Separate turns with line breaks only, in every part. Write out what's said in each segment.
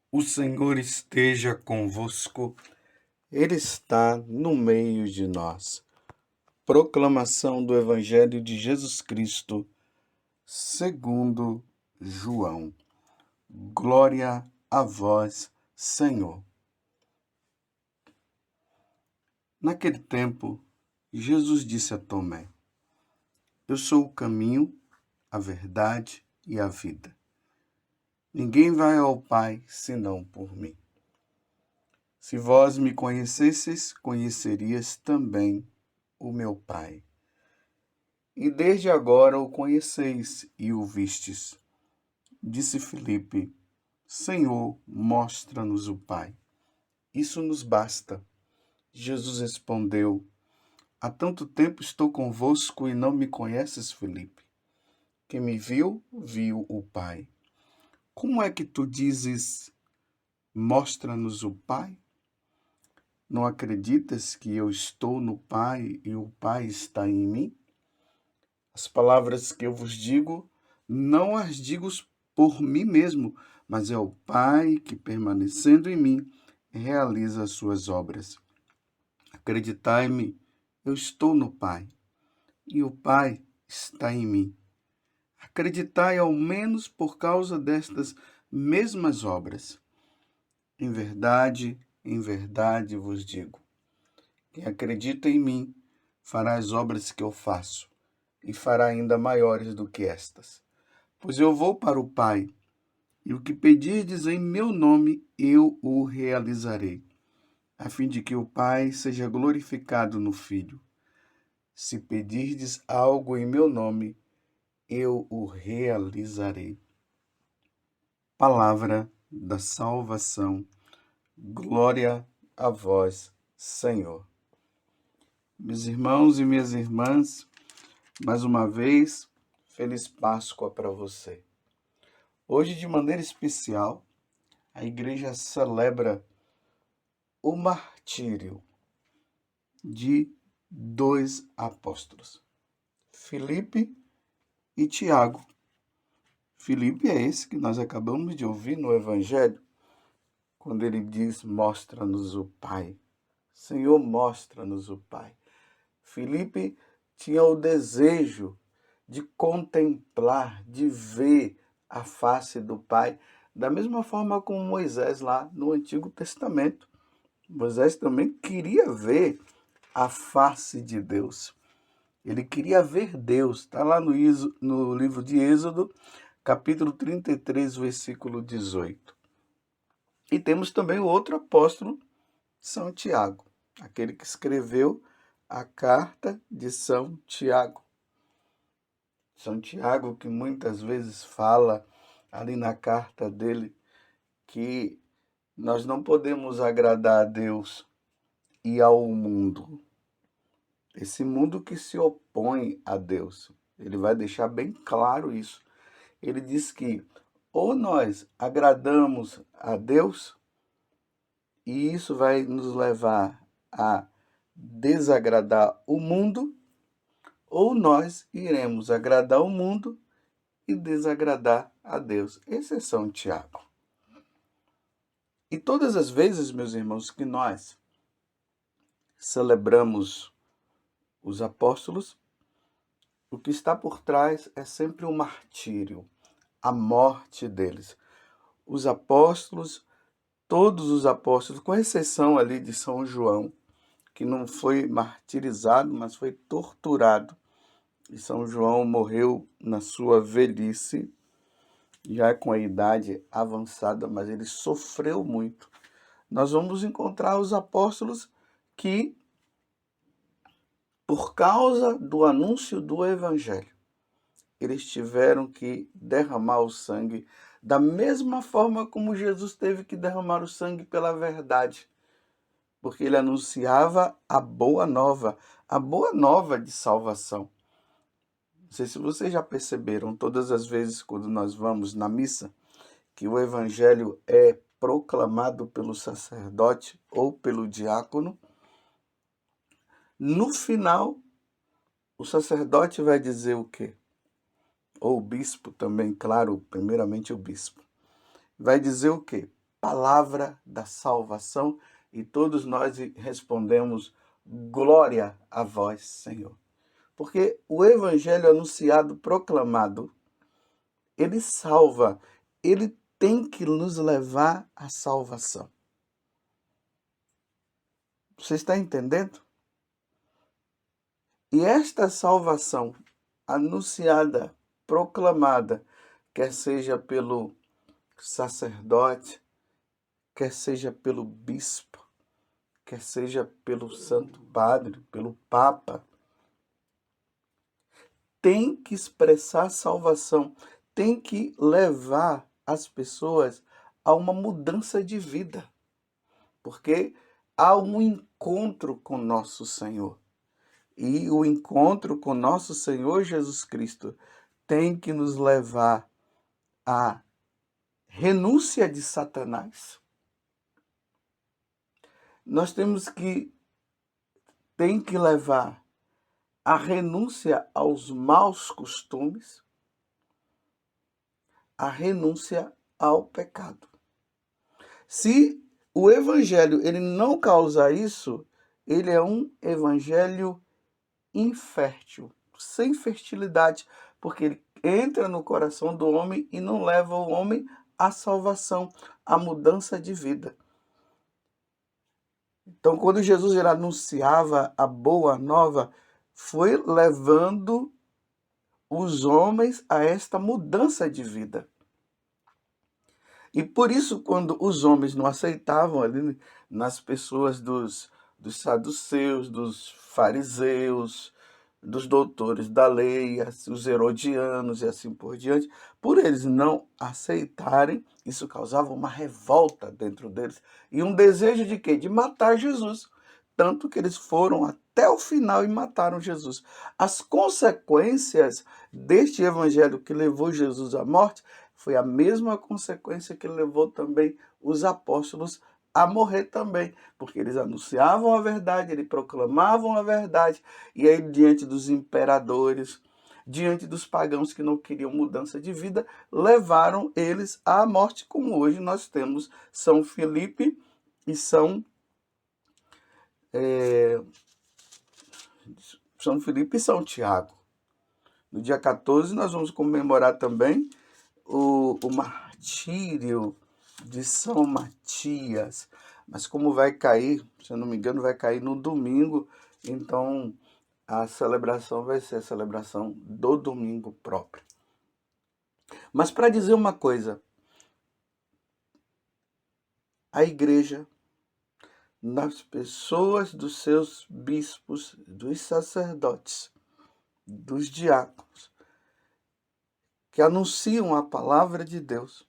O Senhor esteja convosco, Ele está no meio de nós. Proclamação do Evangelho de Jesus Cristo, segundo João. Glória a vós, Senhor. Naquele tempo, Jesus disse a Tomé: Eu sou o caminho, a verdade e a vida. Ninguém vai ao Pai senão por mim. Se vós me conhecesseis, conhecerias também o meu Pai. E desde agora o conheceis e o vistes. Disse Filipe: Senhor, mostra-nos o Pai. Isso nos basta. Jesus respondeu: Há tanto tempo estou convosco e não me conheces, Filipe. Quem me viu, viu o Pai. Como é que tu dizes: Mostra-nos o Pai? Não acreditas que eu estou no Pai e o Pai está em mim? As palavras que eu vos digo, não as digo por mim mesmo, mas é o Pai que, permanecendo em mim, realiza as suas obras. Acreditai-me, eu estou no Pai, e o Pai está em mim. Acreditai ao menos por causa destas mesmas obras. Em verdade vos digo, quem acredita em mim fará as obras que eu faço, e fará ainda maiores do que estas. Pois eu vou para o Pai, e o que pedirdes em meu nome, eu o realizarei, a fim de que o Pai seja glorificado no Filho. Se pedirdes algo em meu nome, eu o realizarei. Palavra da salvação. Glória a vós, Senhor. Meus irmãos e minhas irmãs, mais uma vez, Feliz Páscoa para você. Hoje, de maneira especial, a igreja celebra o martírio de dois apóstolos, Filipe e Tiago. Filipe é esse que nós acabamos de ouvir no Evangelho, quando ele diz: Mostra-nos o Pai. Senhor, mostra-nos o Pai. Filipe tinha o desejo de contemplar, de ver a face do Pai, da mesma forma como Moisés lá no Antigo Testamento. Moisés também queria ver a face de Deus. Ele queria ver Deus. Está lá no livro de Êxodo, capítulo 33, versículo 18. E temos também o outro apóstolo, São Tiago, aquele que escreveu a carta de São Tiago. São Tiago, que muitas vezes fala ali na carta dele que nós não podemos agradar a Deus e ao mundo. Esse mundo que se opõe a Deus. Ele vai deixar bem claro isso. Ele diz que ou nós agradamos a Deus, e isso vai nos levar a desagradar o mundo, ou nós iremos agradar o mundo e desagradar a Deus. Esse é São Tiago. E todas as vezes, meus irmãos, que nós celebramos os apóstolos, o que está por trás é sempre o martírio, a morte deles. Os apóstolos, todos os apóstolos, com exceção ali de São João, que não foi martirizado, mas foi torturado. E São João morreu na sua velhice, já com a idade avançada, mas ele sofreu muito. Nós vamos encontrar os apóstolos que, por causa do anúncio do Evangelho, eles tiveram que derramar o sangue da mesma forma como Jesus teve que derramar o sangue pela verdade, porque ele anunciava a boa nova de salvação. Não sei se vocês já perceberam, todas as vezes quando nós vamos na missa, que o Evangelho é proclamado pelo sacerdote ou pelo diácono, no final o sacerdote vai dizer o quê? Ou o bispo também, claro, primeiramente o bispo. Vai dizer o quê? Palavra da salvação, e todos nós respondemos: glória a vós, Senhor. Porque o evangelho anunciado, proclamado, ele salva, ele tem que nos levar à salvação. Você está entendendo? E esta salvação anunciada, proclamada, quer seja pelo sacerdote, quer seja pelo bispo, quer seja pelo Santo Padre, pelo Papa, tem que expressar salvação, tem que levar as pessoas a uma mudança de vida, porque há um encontro com nosso Senhor. E o encontro com nosso Senhor Jesus Cristo tem que nos levar à renúncia de Satanás. Nós tem que levar a renúncia aos maus costumes, a renúncia ao pecado. Se o evangelho ele não causar isso, ele é um evangelho infértil, sem fertilidade, porque ele entra no coração do homem e não leva o homem à salvação, à mudança de vida. Então, quando Jesus ele anunciava a boa nova, foi levando os homens a esta mudança de vida. E por isso, quando os homens não aceitavam ali nas pessoas dos saduceus, dos fariseus, dos doutores da lei, os herodianos e assim por diante, por eles não aceitarem, isso causava uma revolta dentro deles e um desejo de quê? De matar Jesus. Tanto que eles foram até o final e mataram Jesus. As consequências deste evangelho que levou Jesus à morte foi a mesma consequência que levou também os apóstolos a morrer também, porque eles anunciavam a verdade, eles proclamavam a verdade, e aí diante dos imperadores, diante dos pagãos que não queriam mudança de vida, levaram eles à morte, como hoje nós temos São Filipe e São Filipe e São Tiago. No dia 14 nós vamos comemorar também o martírio de São Matias, mas como vai cair, se eu não me engano, vai cair no domingo, então a celebração vai ser a celebração do domingo próprio. Mas para dizer uma coisa, a igreja, nas pessoas dos seus bispos, dos sacerdotes, dos diáconos, que anunciam a palavra de Deus,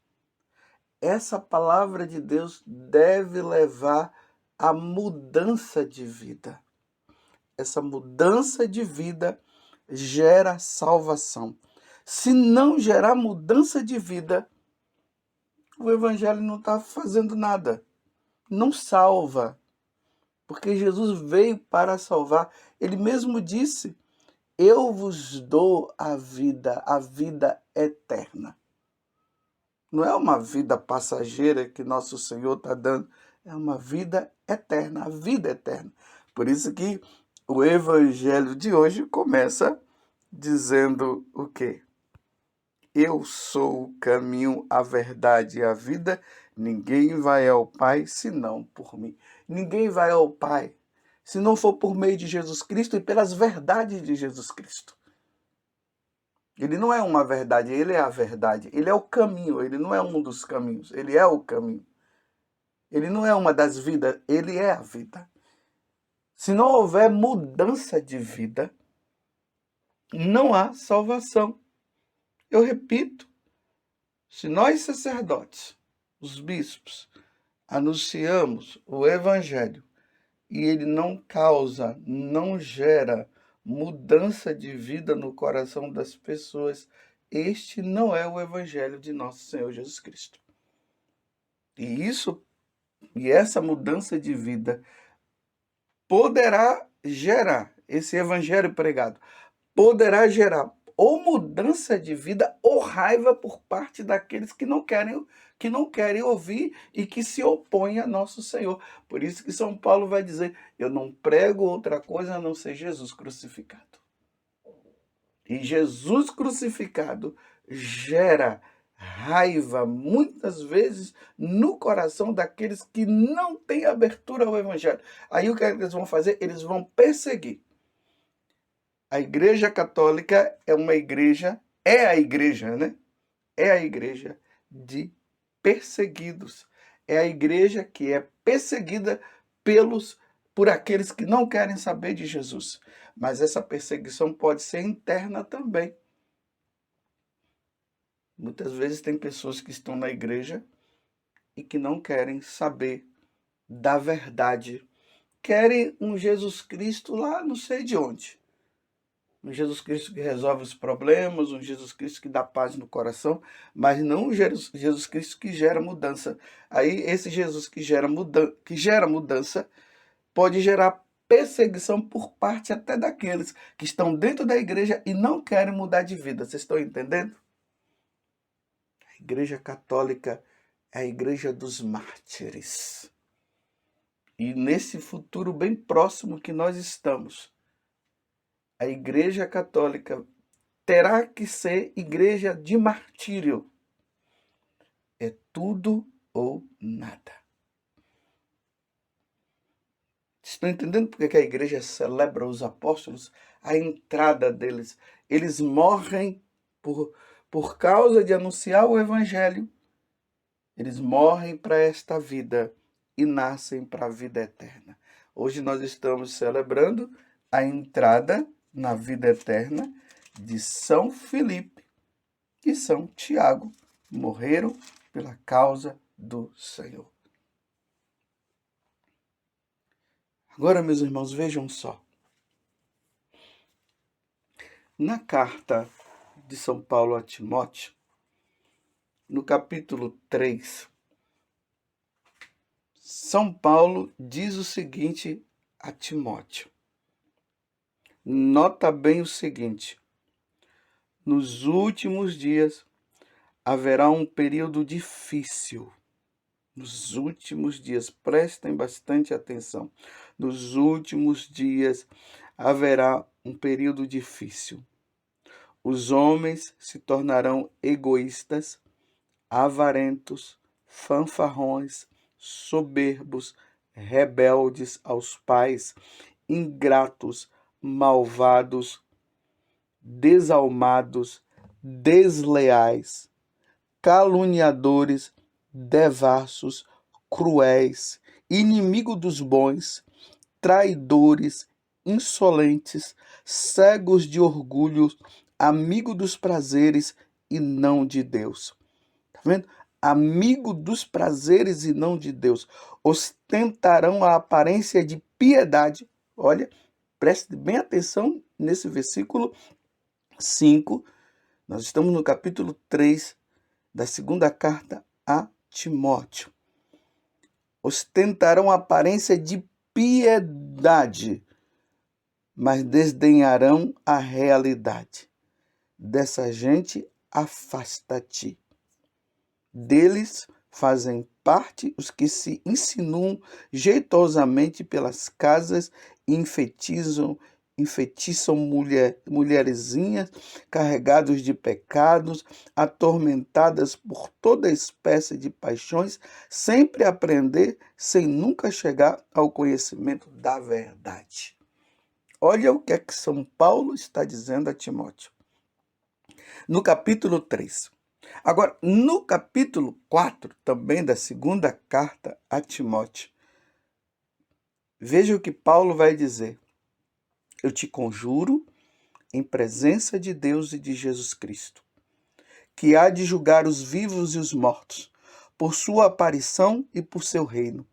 essa palavra de Deus deve levar à mudança de vida. Essa mudança de vida gera salvação. Se não gerar mudança de vida, o evangelho não está fazendo nada. Não salva. Porque Jesus veio para salvar. Ele mesmo disse: eu vos dou a vida eterna. Não é uma vida passageira que nosso Senhor está dando, é uma vida eterna, a vida eterna. Por isso que o evangelho de hoje começa dizendo o quê? Eu sou o caminho, a verdade e a vida. Ninguém vai ao Pai senão por mim. Ninguém vai ao Pai se não for por meio de Jesus Cristo e pelas verdades de Jesus Cristo. Ele não é uma verdade, ele é a verdade. Ele é o caminho, ele não é um dos caminhos, ele é o caminho. Ele não é uma das vidas, ele é a vida. Se não houver mudança de vida, não há salvação. Eu repito, se nós sacerdotes, os bispos, anunciamos o evangelho e ele não causa, não gera mudança de vida no coração das pessoas, este não é o evangelho de nosso Senhor Jesus Cristo. E essa mudança de vida poderá gerar, esse evangelho pregado, poderá gerar ou mudança de vida ou raiva por parte daqueles que não querem ouvir e que se opõem a nosso Senhor. Por isso que São Paulo vai dizer: eu não prego outra coisa a não ser Jesus crucificado. E Jesus crucificado gera raiva, muitas vezes, no coração daqueles que não têm abertura ao Evangelho. Aí o que eles vão fazer? Eles vão perseguir. A Igreja Católica é a igreja, né? É a igreja de perseguidos. É a igreja que é perseguida por aqueles que não querem saber de Jesus. Mas essa perseguição pode ser interna também. Muitas vezes tem pessoas que estão na igreja e que não querem saber da verdade. Querem um Jesus Cristo lá não sei de onde. Um Jesus Cristo que resolve os problemas, um Jesus Cristo que dá paz no coração, mas não um Jesus Cristo que gera mudança. Aí esse Jesus que gera mudança pode gerar perseguição por parte até daqueles que estão dentro da igreja e não querem mudar de vida. Vocês estão entendendo? A Igreja Católica é a igreja dos mártires. E nesse futuro bem próximo que nós estamos, a Igreja Católica terá que ser igreja de martírio. É tudo ou nada. Estão entendendo por que a igreja celebra os apóstolos? A entrada deles. Eles morrem por causa de anunciar o evangelho. Eles morrem para esta vida e nascem para a vida eterna. Hoje nós estamos celebrando a entrada na vida eterna de São Filipe e São Tiago. Morreram pela causa do Senhor. Agora, meus irmãos, vejam só. Na carta de São Paulo a Timóteo, no capítulo 3, São Paulo diz o seguinte a Timóteo. Nota bem o seguinte: nos últimos dias haverá um período difícil. Nos últimos dias, prestem bastante atenção. Nos últimos dias haverá um período difícil. Os homens se tornarão egoístas, avarentos, fanfarrões, soberbos, rebeldes aos pais, ingratos, malvados, desalmados, desleais, caluniadores, devassos, cruéis, inimigo dos bons, traidores, insolentes, cegos de orgulho, amigo dos prazeres e não de Deus. Tá vendo? Amigo dos prazeres e não de Deus. Ostentarão a aparência de piedade. Olha, preste bem atenção nesse versículo 5. Nós estamos no capítulo 3 da segunda carta a Timóteo. Ostentarão a aparência de piedade, mas desdenharão a realidade. Dessa gente, afasta-te. Deles fazem parte os que se insinuam jeitosamente pelas casas e enfeitiçam mulherzinhas carregados de pecados, atormentadas por toda espécie de paixões, sempre a aprender, sem nunca chegar ao conhecimento da verdade. Olha o que é que São Paulo está dizendo a Timóteo. No capítulo 3. Agora, no capítulo 4, também da segunda carta a Timóteo, veja o que Paulo vai dizer. Eu te conjuro, em presença de Deus e de Jesus Cristo, que há de julgar os vivos e os mortos, por sua aparição e por seu reino.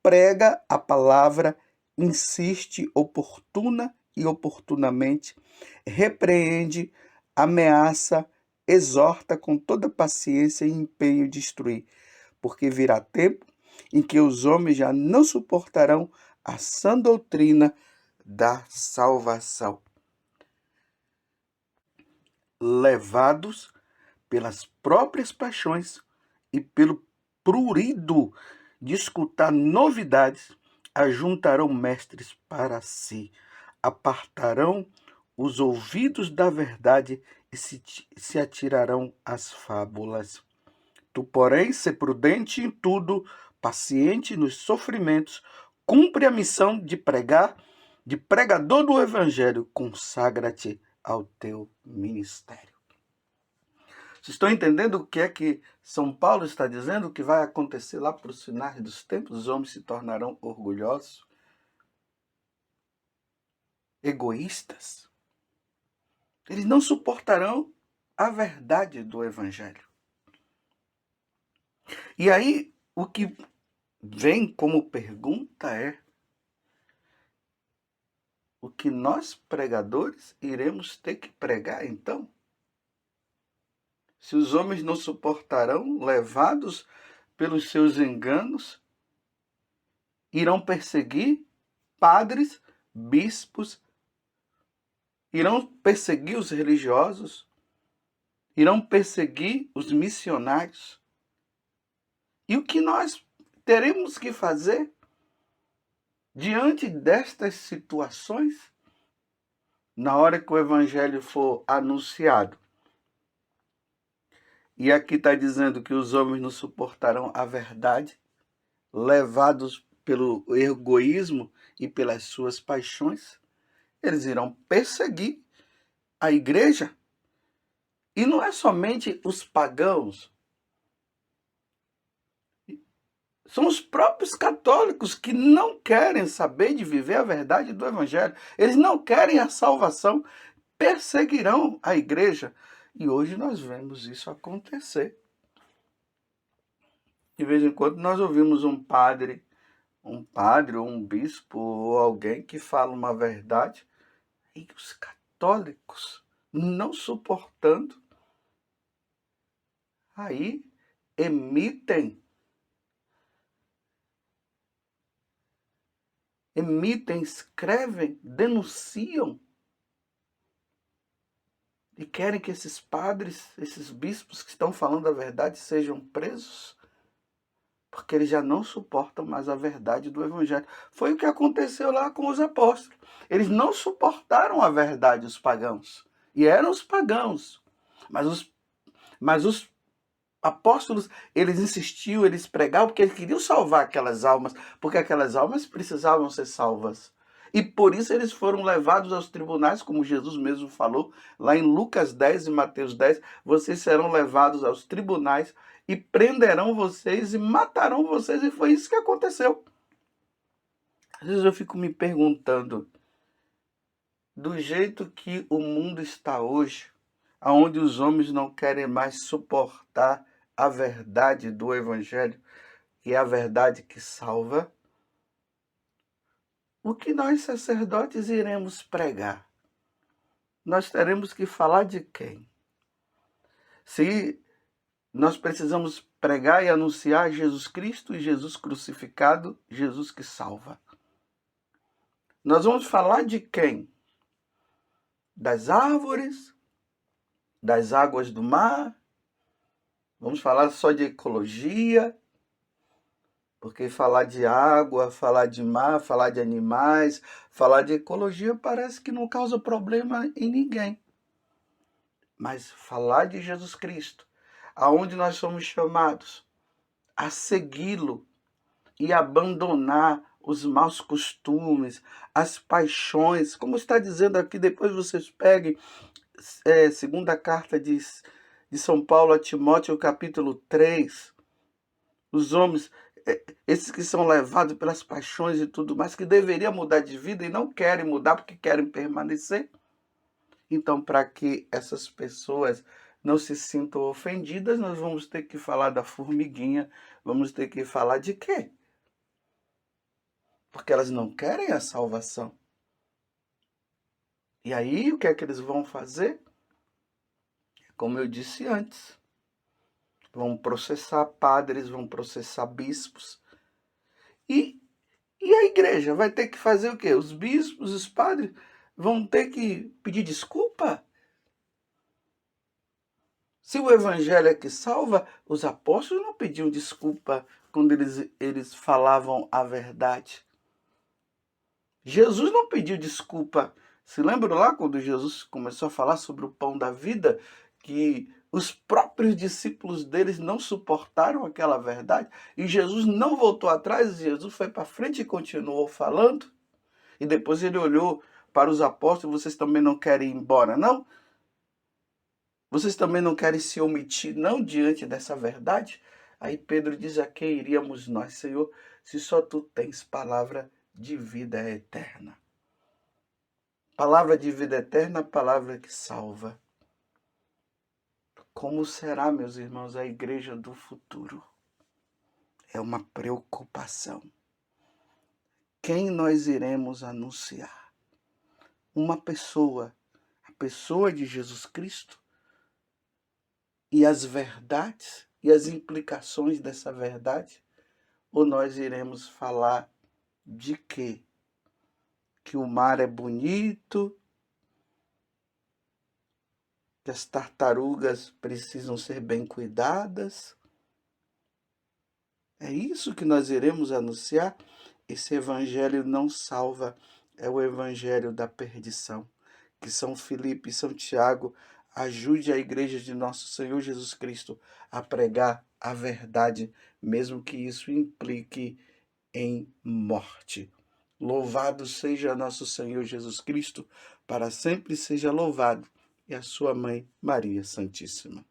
Prega a palavra, insiste oportuna e oportunamente, repreende, ameaça, exorta com toda paciência e empenho de instruir, porque virá tempo em que os homens já não suportarão a sã doutrina da salvação. levados pelas próprias paixões e pelo prurido de escutar novidades, ajuntarão mestres para si, apartarão os ouvidos da verdade e se atirarão às fábulas. Tu, porém, ser prudente em tudo, paciente nos sofrimentos, cumpre a missão de pregar, de pregador do evangelho, consagra-te ao teu ministério. Vocês estão entendendo o que é que São Paulo está dizendo? O que vai acontecer lá para os finais dos tempos? Os homens se tornarão orgulhosos, egoístas. Eles não suportarão a verdade do evangelho. E aí, o que vem como pergunta é: o que nós pregadores iremos ter que pregar então? Se os homens não suportarão, levados pelos seus enganos, irão perseguir padres, bispos, irão perseguir os religiosos, irão perseguir os missionários. E o que nós teremos que fazer diante destas situações, na hora que o evangelho for anunciado? E aqui está dizendo que os homens não suportarão a verdade, levados pelo egoísmo e pelas suas paixões. Eles irão perseguir a igreja. E não é somente os pagãos. São os próprios católicos que não querem saber de viver a verdade do evangelho. Eles não querem a salvação. Perseguirão a igreja. E hoje nós vemos isso acontecer. De vez em quando nós ouvimos um padre ou um bispo ou alguém que fala uma verdade e os católicos, não suportando, aí escrevem, denunciam e querem que esses padres, esses bispos que estão falando a verdade sejam presos, porque eles já não suportam mais a verdade do evangelho. Foi o que aconteceu lá com os apóstolos. Eles não suportaram a verdade, os pagãos. E eram os pagãos. Mas os apóstolos, eles insistiam, eles pregavam, porque eles queriam salvar aquelas almas, porque aquelas almas precisavam ser salvas. E por isso eles foram levados aos tribunais, como Jesus mesmo falou, lá em Lucas 10 e Mateus 10, vocês serão levados aos tribunais e prenderão vocês e matarão vocês, e foi isso que aconteceu. Às vezes eu fico me perguntando, do jeito que o mundo está hoje, onde os homens não querem mais suportar a verdade do evangelho, que é a verdade que salva, o que nós sacerdotes iremos pregar? Nós teremos que falar de quem? Se nós precisamos pregar e anunciar Jesus Cristo e Jesus crucificado, Jesus que salva. Nós vamos falar de quem? Das árvores? Das águas do mar? Vamos falar só de ecologia? Porque falar de água, falar de mar, falar de animais, falar de ecologia parece que não causa problema em ninguém. Mas falar de Jesus Cristo, aonde nós somos chamados a segui-lo e abandonar os maus costumes, as paixões, como está dizendo aqui, depois vocês peguem segunda carta de São Paulo a Timóteo, capítulo 3, os homens, esses que são levados pelas paixões e tudo mais, que deveriam mudar de vida e não querem mudar porque querem permanecer. Então, para que essas pessoas não se sintam ofendidas, nós vamos ter que falar da formiguinha, vamos ter que falar de quê? Porque elas não querem a salvação. E aí, o que é que eles vão fazer? Como eu disse antes, vão processar padres, vão processar bispos. E a igreja vai ter que fazer o quê? Os bispos, os padres vão ter que pedir desculpa? Se o evangelho é que salva, os apóstolos não pediam desculpa quando eles falavam a verdade. Jesus não pediu desculpa. Se lembra lá quando Jesus começou a falar sobre o pão da vida, que os próprios discípulos deles não suportaram aquela verdade e Jesus não voltou atrás, Jesus foi para frente e continuou falando. E depois ele olhou para os apóstolos: vocês também não querem ir embora, não? Vocês também não querem se omitir, não, diante dessa verdade? Aí Pedro diz: a quem iríamos nós, Senhor, se só tu tens palavra de vida eterna? Palavra de vida eterna, palavra que salva. Como será, meus irmãos, a igreja do futuro? É uma preocupação. Quem nós iremos anunciar? Uma pessoa, a pessoa de Jesus Cristo, e as verdades e as implicações dessa verdade? Ou nós iremos falar de quê? Que o mar é bonito, que as tartarugas precisam ser bem cuidadas? É isso que nós iremos anunciar? Esse evangelho não salva, é o evangelho da perdição. Que São Filipe e São Tiago ajude a igreja de nosso Senhor Jesus Cristo a pregar a verdade, mesmo que isso implique em morte. Louvado seja nosso Senhor Jesus Cristo, para sempre seja louvado, e a sua mãe Maria Santíssima.